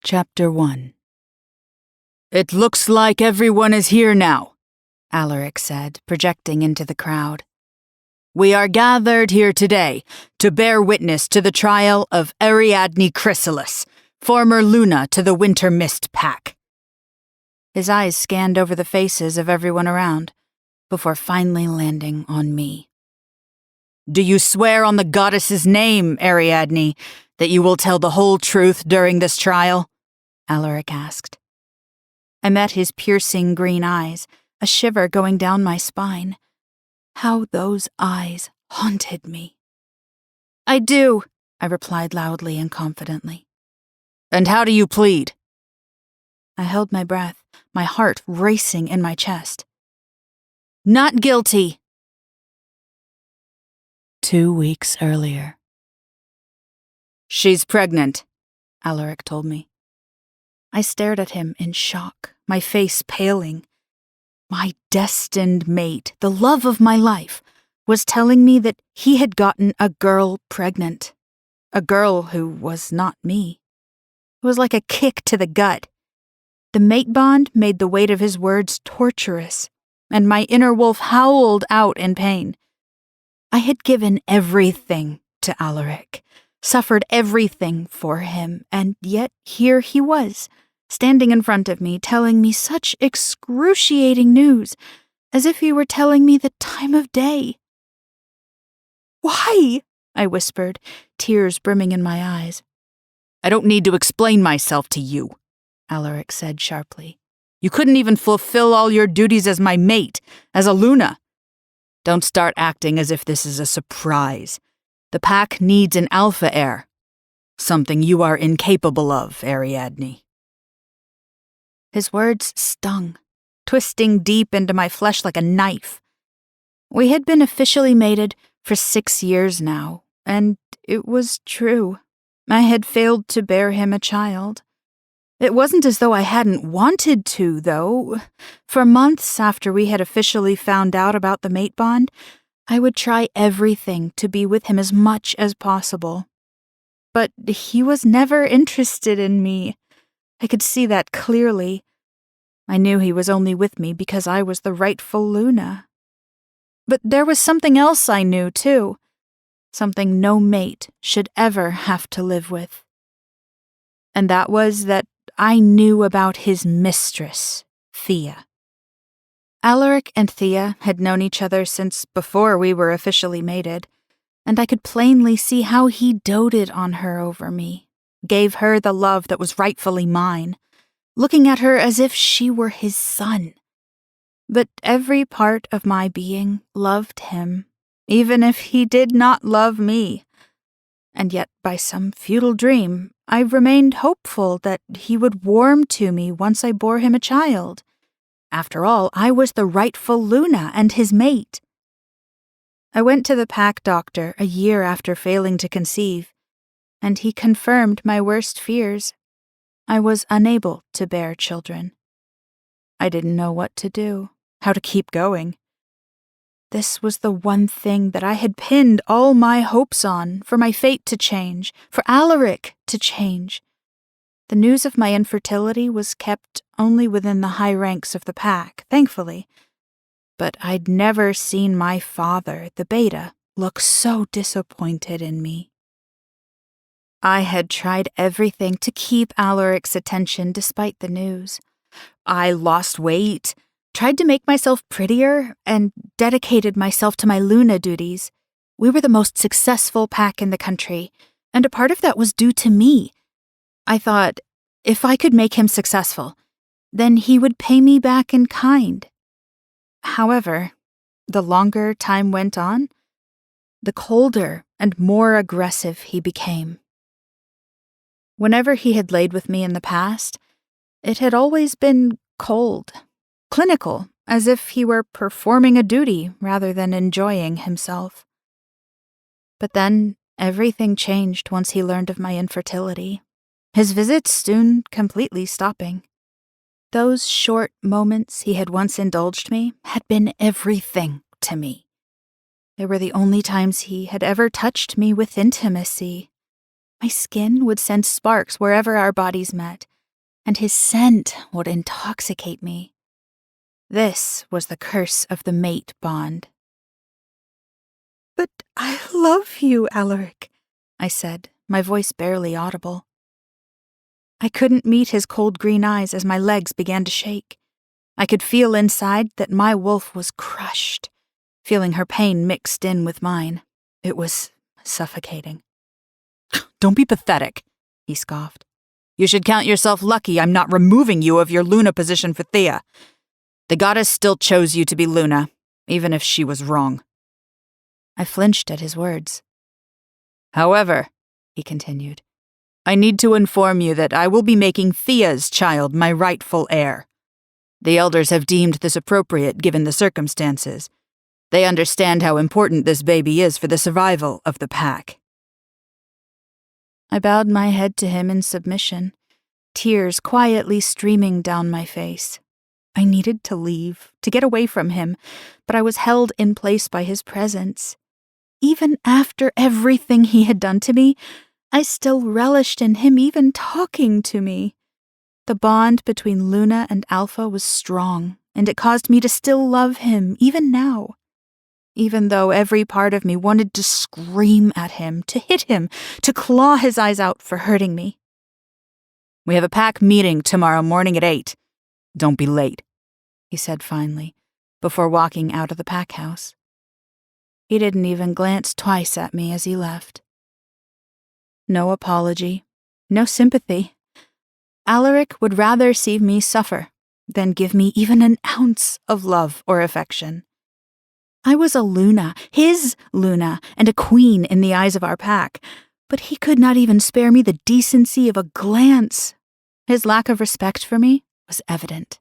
Chapter 1. "It looks like everyone is here now," Aleric said, projecting into the crowd. "We are gathered here today to bear witness to the trial of Ariadne Chrysalis, former Luna to the Winter Mist Pack." His eyes scanned over the faces of everyone around, before finally landing on me. "Do you swear on the goddess's name, Ariadne, that you will tell the whole truth during this trial?" Aleric asked. I met his piercing green eyes, a shiver going down my spine. How those eyes haunted me. "I do," I replied loudly and confidently. "And how do you plead?" I held my breath, my heart racing in my chest. "Not guilty." 2 weeks earlier. "She's pregnant," Aleric told me. I stared at him in shock, my face paling. My destined mate, the love of my life, was telling me that he had gotten a girl pregnant. A girl who was not me. It was like a kick to the gut. The mate bond made the weight of his words torturous, and my inner wolf howled out in pain. I had given everything to Aleric, suffered everything for him, and yet here he was, standing in front of me, telling me such excruciating news, as if he were telling me the time of day. "Why?" I whispered, tears brimming in my eyes. "I don't need to explain myself to you," Aleric said sharply. "You couldn't even fulfill all your duties as my mate, as a Luna. Don't start acting as if this is a surprise. The pack needs an alpha heir. Something you are incapable of, Ariadne." His words stung, twisting deep into my flesh like a knife. We had been officially mated for 6 years now, and it was true. I had failed to bear him a child. It wasn't as though I hadn't wanted to, though. For months after we had officially found out about the mate bond, I would try everything to be with him as much as possible. But he was never interested in me. I could see that clearly. I knew he was only with me because I was the rightful Luna. But there was something else I knew, too. Something no mate should ever have to live with. And that was that I knew about his mistress, Thea. Aleric and Thea had known each other since before we were officially mated, and I could plainly see how he doted on her over me, gave her the love that was rightfully mine, looking at her as if she were his son. But every part of my being loved him, even if he did not love me. And yet, by some futile dream, I remained hopeful that he would warm to me once I bore him a child. After all, I was the rightful Luna and his mate. I went to the pack doctor a year after failing to conceive, and he confirmed my worst fears. I was unable to bear children. I didn't know what to do, how to keep going. This was the one thing that I had pinned all my hopes on, for my fate to change, for Aleric to change. The news of my infertility was kept only within the high ranks of the pack, thankfully. But I'd never seen my father, the beta, look so disappointed in me. I had tried everything to keep Aleric's attention despite the news. I lost weight, tried to make myself prettier, and dedicated myself to my Luna duties. We were the most successful pack in the country, and a part of that was due to me. I thought, if I could make him successful, then he would pay me back in kind. However, the longer time went on, the colder and more aggressive he became. Whenever he had laid with me in the past, it had always been cold, clinical, as if he were performing a duty rather than enjoying himself. But then everything changed once he learned of my infertility, his visits soon completely stopping. Those short moments he had once indulged me had been everything to me. They were the only times he had ever touched me with intimacy. My skin would send sparks wherever our bodies met, and his scent would intoxicate me. This was the curse of the mate bond. "But I love you, Aleric," I said, my voice barely audible. I couldn't meet his cold green eyes as my legs began to shake. I could feel inside that my wolf was crushed, feeling her pain mixed in with mine. It was suffocating. "Don't be pathetic," he scoffed. "You should count yourself lucky I'm not removing you of your Luna position for Thea. The goddess still chose you to be Luna, even if she was wrong." I flinched at his words. "However," he continued, "I need to inform you that I will be making Thea's child my rightful heir. The elders have deemed this appropriate given the circumstances. They understand how important this baby is for the survival of the pack." I bowed my head to him in submission, tears quietly streaming down my face. I needed to leave, to get away from him, but I was held in place by his presence. Even after everything he had done to me, I still relished in him even talking to me. The bond between Luna and Alpha was strong, and it caused me to still love him, even now. Even though every part of me wanted to scream at him, to hit him, to claw his eyes out for hurting me. "We have a pack meeting tomorrow morning at 8. Don't be late," he said finally, before walking out of the pack house. He didn't even glance twice at me as he left. No apology, no sympathy. Aleric would rather see me suffer than give me even an ounce of love or affection. I was a Luna, his Luna, and a queen in the eyes of our pack, but he could not even spare me the decency of a glance. His lack of respect for me was evident.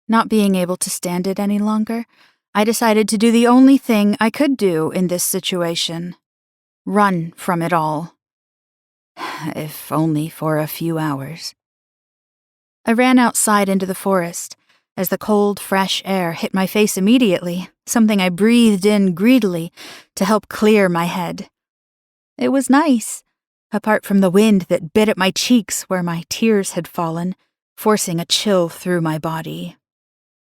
Not being able to stand it any longer, I decided to do the only thing I could do in this situation: run from it all. If only for a few hours. I ran outside into the forest. As the cold, fresh air hit my face immediately, something I breathed in greedily to help clear my head. It was nice, apart from the wind that bit at my cheeks where my tears had fallen, forcing a chill through my body.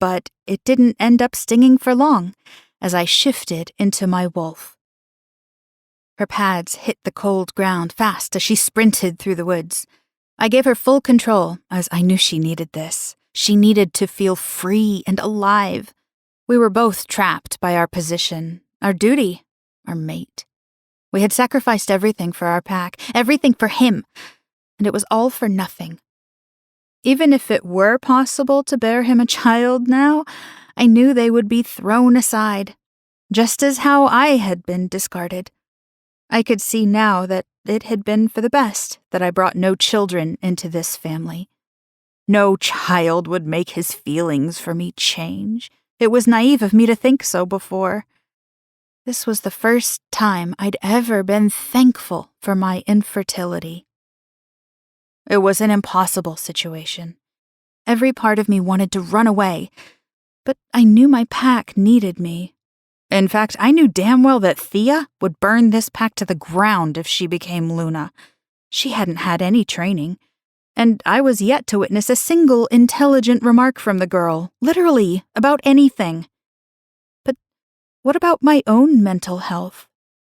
But it didn't end up stinging for long, as I shifted into my wolf. Her pads hit the cold ground fast as she sprinted through the woods. I gave her full control, as I knew she needed this. She needed to feel free and alive. We were both trapped by our position, our duty, our mate. We had sacrificed everything for our pack, everything for him, and it was all for nothing. Even if it were possible to bear him a child now, I knew they would be thrown aside, just as how I had been discarded. I could see now that it had been for the best that I brought no children into this family. No child would make his feelings for me change. It was naive of me to think so before. This was the first time I'd ever been thankful for my infertility. It was an impossible situation. Every part of me wanted to run away, but I knew my pack needed me. In fact, I knew damn well that Thea would burn this pack to the ground if she became Luna. She hadn't had any training, and I was yet to witness a single intelligent remark from the girl, literally, about anything. But what about my own mental health?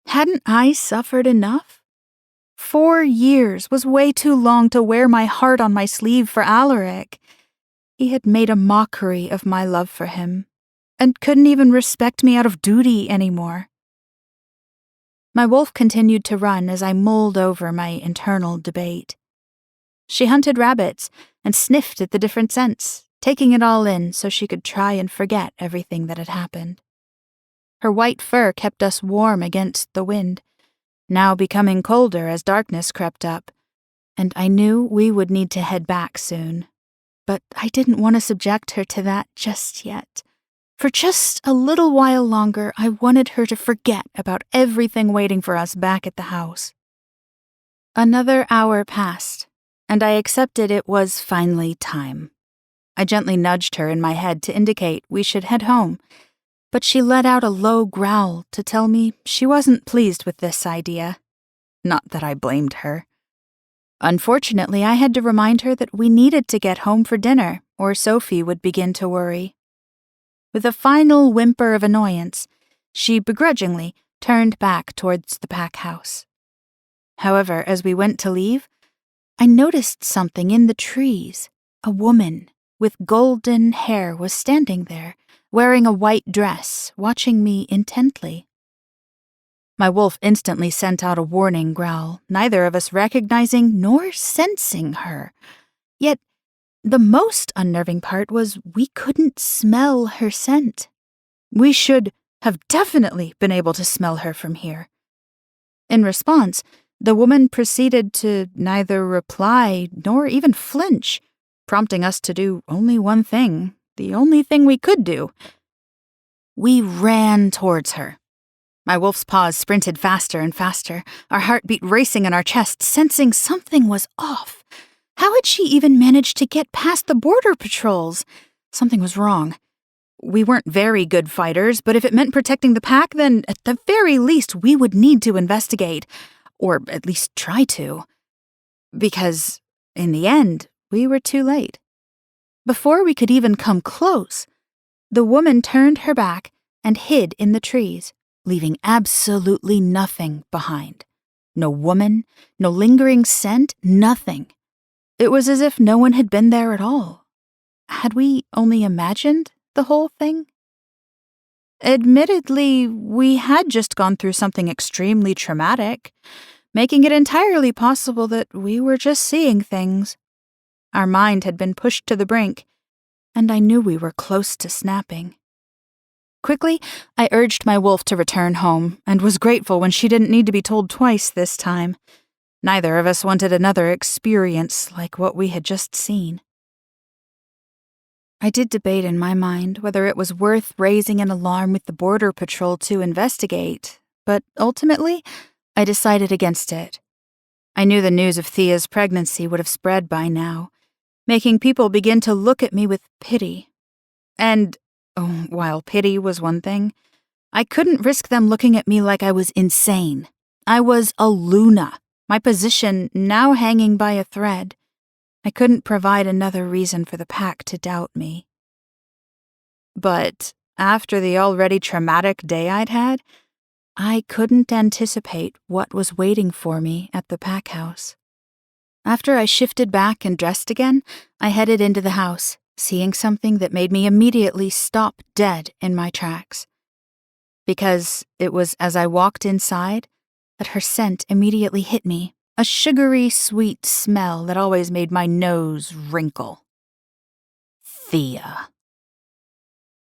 Hadn't I suffered enough? 4 years was way too long to wear my heart on my sleeve for Aleric. He had made a mockery of my love for him, and couldn't even respect me out of duty anymore. My wolf continued to run as I mulled over my internal debate. She hunted rabbits and sniffed at the different scents, taking it all in so she could try and forget everything that had happened. Her white fur kept us warm against the wind, now becoming colder as darkness crept up, and I knew we would need to head back soon. But I didn't want to subject her to that just yet. For just a little while longer, I wanted her to forget about everything waiting for us back at the house. Another hour passed, and I accepted it was finally time. I gently nudged her in my head to indicate we should head home, but she let out a low growl to tell me she wasn't pleased with this idea. Not that I blamed her. Unfortunately, I had to remind her that we needed to get home for dinner, or Sophie would begin to worry. With a final whimper of annoyance, she begrudgingly turned back towards the pack house. However, as we went to leave, I noticed something in the trees. A woman with golden hair was standing there, wearing a white dress, watching me intently. My wolf instantly sent out a warning growl, neither of us recognizing nor sensing her. Yet, the most unnerving part was we couldn't smell her scent. We should have definitely been able to smell her from here. In response, the woman proceeded to neither reply nor even flinch, prompting us to do only one thing, the only thing we could do. We ran towards her. My wolf's paws sprinted faster and faster, our heartbeat racing in our chest, sensing something was off. How had she even managed to get past the border patrols? Something was wrong. We weren't very good fighters, but if it meant protecting the pack, then at the very least we would need to investigate, or at least try to. Because, in the end, we were too late. Before we could even come close, the woman turned her back and hid in the trees, leaving absolutely nothing behind. No woman, no lingering scent, nothing. It was as if no one had been there at all. Had we only imagined the whole thing? Admittedly, we had just gone through something extremely traumatic, making it entirely possible that we were just seeing things. Our mind had been pushed to the brink, and I knew we were close to snapping. Quickly, I urged my wolf to return home, and was grateful when she didn't need to be told twice this time. Neither of us wanted another experience like what we had just seen. I did debate in my mind whether it was worth raising an alarm with the Border Patrol to investigate, but ultimately, I decided against it. I knew the news of Thea's pregnancy would have spread by now, making people begin to look at me with pity. And, while pity was one thing, I couldn't risk them looking at me like I was insane. I was a Luna, my position now hanging by a thread. I couldn't provide another reason for the pack to doubt me. But after the already traumatic day I'd had, I couldn't anticipate what was waiting for me at the pack house. After I shifted back and dressed again, I headed into the house, seeing something that made me immediately stop dead in my tracks. Because it was as I walked inside that her scent immediately hit me, a sugary, sweet smell that always made my nose wrinkle. Thea.